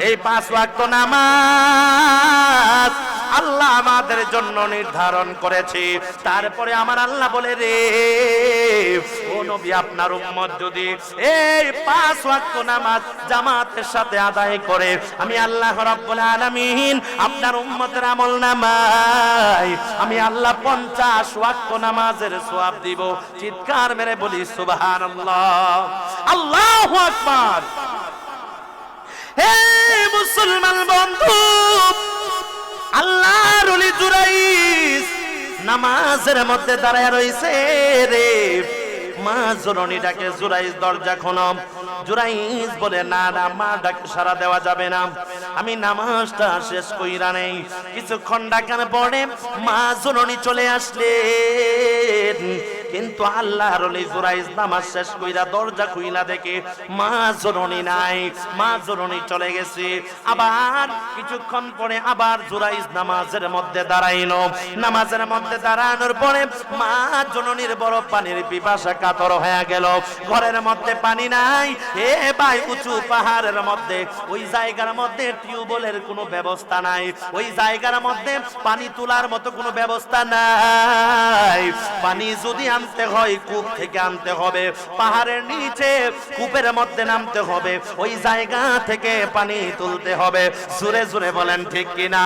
এই 5 ওয়াক্ত নামাজ আল্লাহ আমাদের জন্য নির্ধারণ করেছে। তারপরে আমার আল্লাহ বলে রে ও নবী, আপনার উম্মত যদি এই 5 ওয়াক্ত নামাজ জামাতের সাথে আদায় করে, আমি আল্লাহ রাব্বুল আলামিন আপনার উম্মতের আমলনামায় আমি আল্লাহ 50 ওয়াক্ত নামাজের সওয়াব দিব। চিৎকার মেরে বলি সুবহানাল্লাহ, আল্লাহু আকবার। হে মুসলমান বন্ধু, আল্লাহর ওলি জুরাইস নামাজের মধ্যে দাঁড়ায় রইছে রে। মা জননী ডাকে, জুরাইস দরজা খোলো। জুরাইস বলে না না, মা ডাকে সারা দেওয়া যাবে না, আমি নামাজটা শেষ কইরা নেই। কিছুক্ষণ ডাকার পরে মা জননী চলে আসলেন, কিন্তু আল্লাহর ওলি জুরাইস নামাজ শেষ কইরা দরজা খুইলা দেখে মা জননী নাই, মা জননী চলে গেছে। আবার কিছুক্ষণ পরে আবার জুরাইস নামাজের মধ্যে দাঁড়াইলো। নামাজের মধ্যে দাঁড়ানোর পরে মা জননীর বড় পানির পিপাসা কাতর হয়ে গেল। ঘরের মধ্যে পানি নাই। এ ভাই, উঁচু পাহাড়ের মধ্যে ওই জায়গার মধ্যে টিউবওয়েলের কোনো ব্যবস্থা নাই, ওই জায়গার মধ্যে পানি তোলার মতো কোনো ব্যবস্থা নাই। পানি যদি আনতে হয় কূপ থেকে আনতে হবে, পাহাড়ের নিচে কূপের মধ্যে নামতে হবে, ওই জায়গা থেকে পানি তুলতে হবে। জোরে জোরে বলেন ঠিক কিনা?